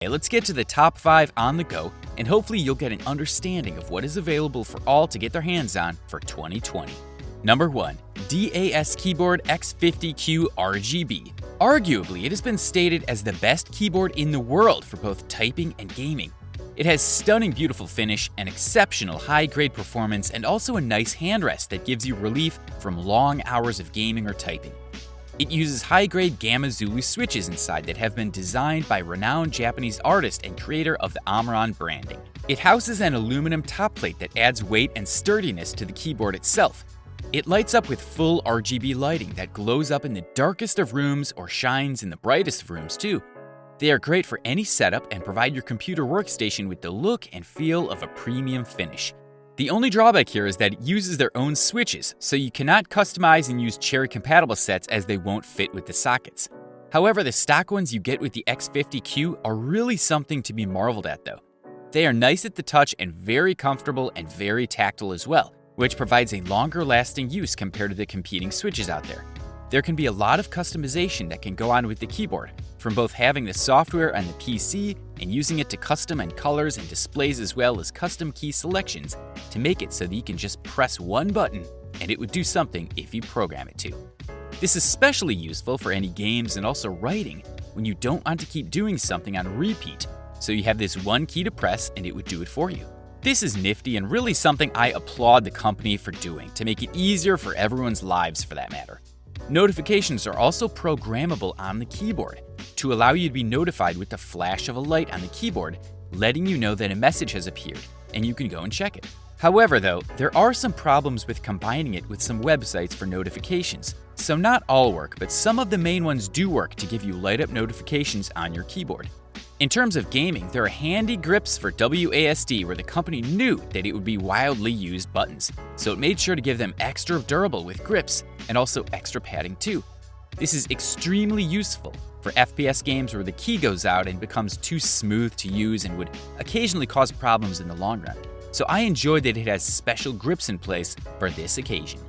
Let's get to the top 5 on the go, and hopefully you'll get an understanding of what is available for all to get their hands on for 2020. Number 1. DAS Keyboard X50Q RGB. Arguably, it has been stated as the best keyboard in the world for both typing and gaming. It has stunning beautiful finish, an exceptional high-grade performance, and also a nice handrest that gives you relief from long hours of gaming or typing. It uses high-grade Gamma Zulu switches inside that have been designed by renowned Japanese artist and creator of the Omron branding. It houses an aluminum top plate that adds weight and sturdiness to the keyboard itself. It lights up with full RGB lighting that glows up in the darkest of rooms or shines in the brightest of rooms too. They are great for any setup and provide your computer workstation with the look and feel of a premium finish. The only drawback here is that it uses their own switches, so you cannot customize and use Cherry-compatible sets as they won't fit with the sockets. However, the stock ones you get with the X50Q are really something to be marveled at though. They are nice at the touch and very comfortable and very tactile as well, which provides a longer lasting use compared to the competing switches out there. There can be a lot of customization that can go on with the keyboard, from both having the software on the PC and using it to custom and colors and displays as well as custom key selections to make it so that you can just press one button and it would do something if you program it to. This is especially useful for any games and also writing when you don't want to keep doing something on repeat, so you have this one key to press and it would do it for you. This is nifty and really something I applaud the company for doing to make it easier for everyone's lives for that matter. Notifications are also programmable on the keyboard to allow you to be notified with the flash of a light on the keyboard, letting you know that a message has appeared, and you can go and check it. However though, there are some problems with combining it with some websites for notifications. So not all work, but some of the main ones do work to give you light up notifications on your keyboard. In terms of gaming, there are handy grips for WASD where the company knew that it would be wildly used buttons, so it made sure to give them extra durable with grips and also extra padding too. This is extremely useful for FPS games where the key goes out and becomes too smooth to use and would occasionally cause problems in the long run. So I enjoyed that it has special grips in place for this occasion.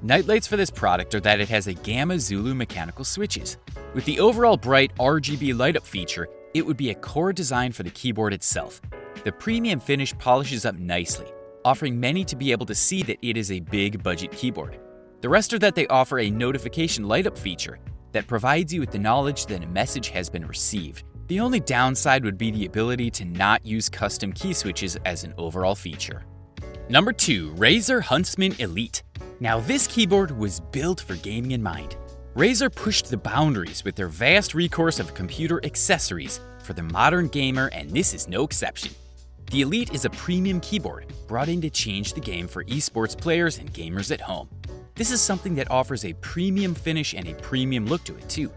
Nightlights for this product are that it has a Gamma Zulu mechanical switches. With the overall bright RGB light up feature, it would be a core design for the keyboard itself. The premium finish polishes up nicely, offering many to be able to see that it is a big budget keyboard. The rest are that they offer a notification light up feature that provides you with the knowledge that a message has been received. The only downside would be the ability to not use custom key switches as an overall feature. Number 2. Razer Huntsman Elite. Now this keyboard was built for gaming in mind. Razer pushed the boundaries with their vast recourse of computer accessories for the modern gamer, and this is no exception. The Elite is a premium keyboard brought in to change the game for esports players and gamers at home. This is something that offers a premium finish and a premium look to it too.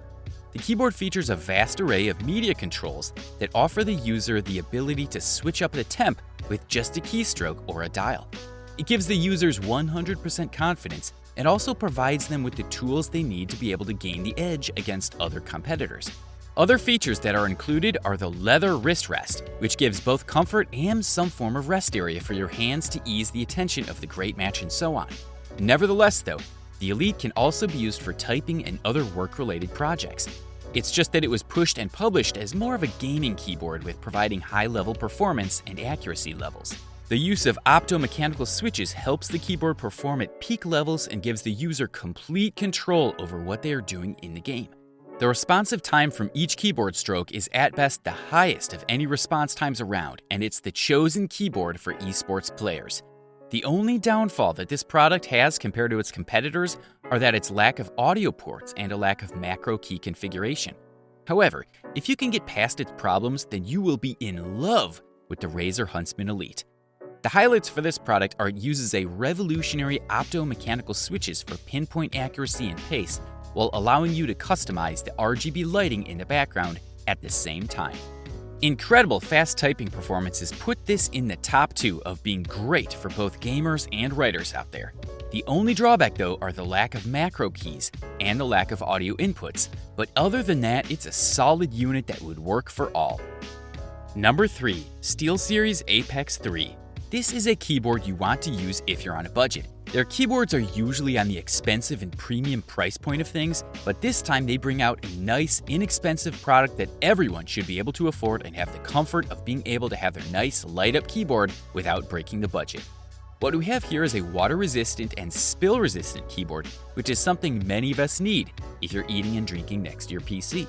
The keyboard features a vast array of media controls that offer the user the ability to switch up the temp with just a keystroke or a dial. It gives the users 100% confidence and also provides them with the tools they need to be able to gain the edge against other competitors. Other features that are included are the leather wrist rest, which gives both comfort and some form of rest area for your hands to ease the attention of the great match and so on. Nevertheless though, the Elite can also be used for typing and other work-related projects. It's just that it was pushed and published as more of a gaming keyboard with providing high-level performance and accuracy levels. The use of optomechanical switches helps the keyboard perform at peak levels and gives the user complete control over what they are doing in the game. The responsive time from each keyboard stroke is at best the highest of any response times around, and it's the chosen keyboard for esports players. The only downfall that this product has compared to its competitors are that its lack of audio ports and a lack of macro key configuration. However, if you can get past its problems, then you will be in love with the Razer Huntsman Elite. The highlights for this product are it uses a revolutionary optomechanical switches for pinpoint accuracy and pace, while allowing you to customize the RGB lighting in the background at the same time. Incredible fast typing performances put this in the top 2 of being great for both gamers and writers out there. The only drawback though are the lack of macro keys and the lack of audio inputs, but other than that, it's a solid unit that would work for all. Number 3. SteelSeries Apex 3. This is a keyboard you want to use if you're on a budget. Their keyboards are usually on the expensive and premium price point of things, but this time they bring out a nice, inexpensive product that everyone should be able to afford and have the comfort of being able to have their nice, light-up keyboard without breaking the budget. What we have here is a water-resistant and spill-resistant keyboard, which is something many of us need if you're eating and drinking next to your PC.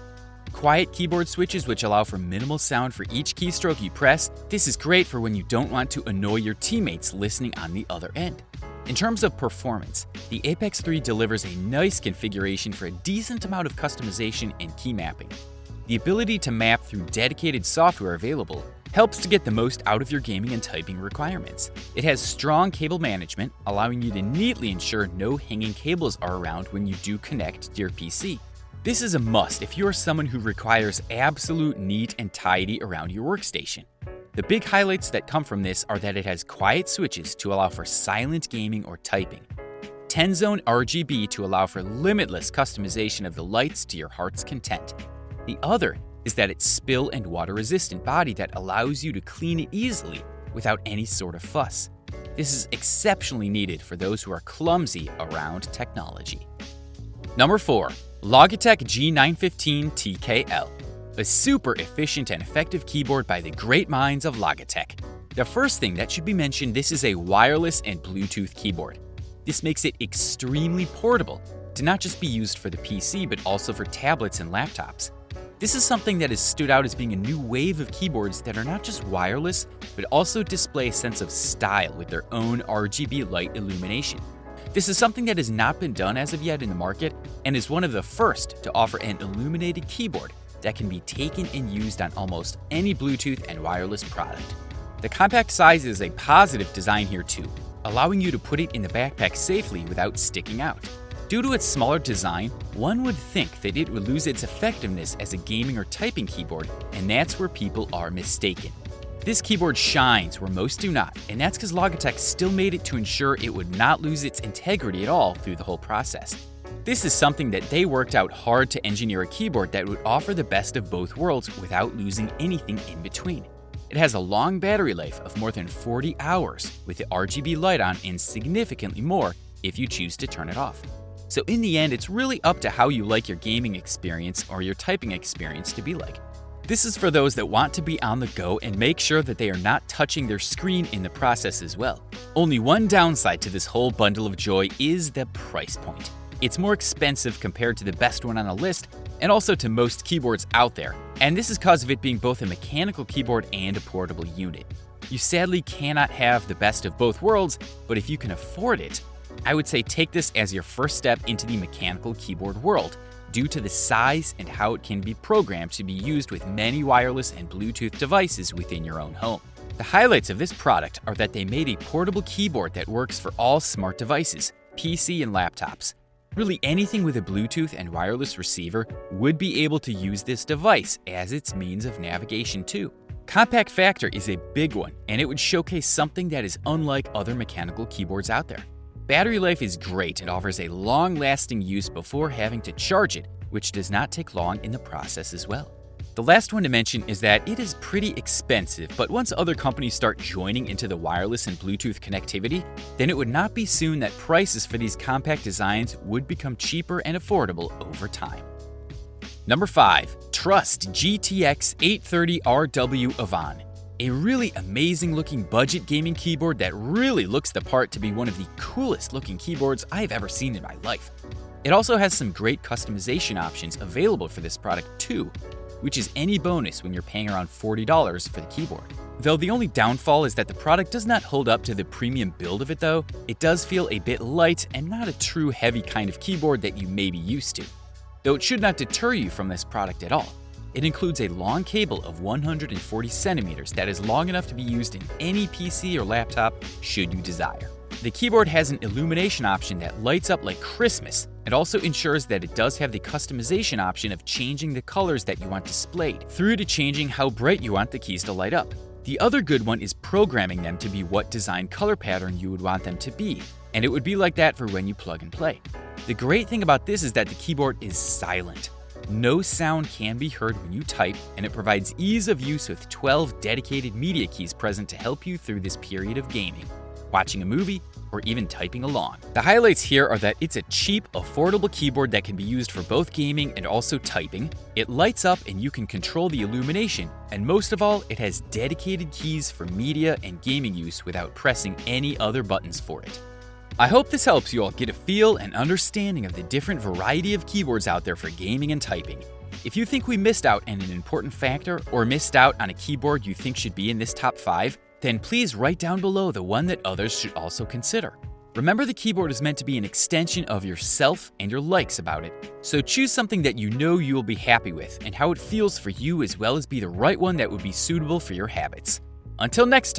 Quiet keyboard switches which allow for minimal sound for each keystroke you press. This is great for when you don't want to annoy your teammates listening on the other end. In terms of performance, the Apex 3 delivers a nice configuration for a decent amount of customization and key mapping. The ability to map through dedicated software available helps to get the most out of your gaming and typing requirements. It has strong cable management, allowing you to neatly ensure no hanging cables are around when you do connect to your PC. This is a must if you are someone who requires absolute neat and tidy around your workstation. The big highlights that come from this are that it has quiet switches to allow for silent gaming or typing, 10-zone RGB to allow for limitless customization of the lights to your heart's content. The other is that its spill and water-resistant body that allows you to clean it easily without any sort of fuss. This is exceptionally needed for those who are clumsy around technology. Number 4. Logitech G915 TKL. A super efficient and effective keyboard by the great minds of Logitech. The first thing that should be mentioned, this is a wireless and Bluetooth keyboard. This makes it extremely portable to not just be used for the PC but also for tablets and laptops. This is something that has stood out as being a new wave of keyboards that are not just wireless but also display a sense of style with their own RGB light illumination. This is something that has not been done as of yet in the market and is one of the first to offer an illuminated keyboard that can be taken and used on almost any Bluetooth and wireless product. The compact size is a positive design here too, allowing you to put it in the backpack safely without sticking out. Due to its smaller design, one would think that it would lose its effectiveness as a gaming or typing keyboard, and that's where people are mistaken. This keyboard shines where most do not, and that's because Logitech still made it to ensure it would not lose its integrity at all through the whole process. This is something that they worked out hard to engineer a keyboard that would offer the best of both worlds without losing anything in between. It has a long battery life of more than 40 hours with the RGB light on and significantly more if you choose to turn it off. So in the end, it's really up to how you like your gaming experience or your typing experience to be like. This is for those that want to be on the go and make sure that they are not touching their screen in the process as well. Only one downside to this whole bundle of joy is the price point. It's more expensive compared to the best one on the list and also to most keyboards out there, and this is because of it being both a mechanical keyboard and a portable unit. You sadly cannot have the best of both worlds, but if you can afford it, I would say take this as your first step into the mechanical keyboard world due to the size and how it can be programmed to be used with many wireless and Bluetooth devices within your own home. The highlights of this product are that they made a portable keyboard that works for all smart devices, PC and laptops. Really anything with a Bluetooth and wireless receiver would be able to use this device as its means of navigation too. Compact factor is a big one, and it would showcase something that is unlike other mechanical keyboards out there. Battery life is great and offers a long-lasting use before having to charge it, which does not take long in the process as well. The last one to mention is that it is pretty expensive, but once other companies start joining into the wireless and Bluetooth connectivity, then it would not be soon that prices for these compact designs would become cheaper and affordable over time. Number 5. Trust GTX 830RW Avant. A really amazing looking budget gaming keyboard that really looks the part to be one of the coolest looking keyboards I've ever seen in my life. It also has some great customization options available for this product too, which is any bonus when you're paying around $40 for the keyboard. Though the only downfall is that the product does not hold up to the premium build of it though, it does feel a bit light and not a true heavy kind of keyboard that you may be used to. Though it should not deter you from this product at all. It includes a long cable of 140 centimeters that is long enough to be used in any PC or laptop should you desire. The keyboard has an illumination option that lights up like Christmas. It also ensures that it does have the customization option of changing the colors that you want displayed, through to changing how bright you want the keys to light up. The other good one is programming them to be what design color pattern you would want them to be, and it would be like that for when you plug and play. The great thing about this is that the keyboard is silent. No sound can be heard when you type, and it provides ease of use with 12 dedicated media keys present to help you through this period of gaming. watching a movie, or even typing along. The highlights here are that it's a cheap, affordable keyboard that can be used for both gaming and also typing. It lights up and you can control the illumination, and most of all, it has dedicated keys for media and gaming use without pressing any other buttons for it. I hope this helps you all get a feel and understanding of the different variety of keyboards out there for gaming and typing. If you think we missed out on an important factor or missed out on a keyboard you think should be in this top 5, then please write down below the one that others should also consider. Remember, the keyboard is meant to be an extension of yourself and your likes about it, so choose something that you know you will be happy with and how it feels for you, as well as be the right one that would be suitable for your habits. Until next time.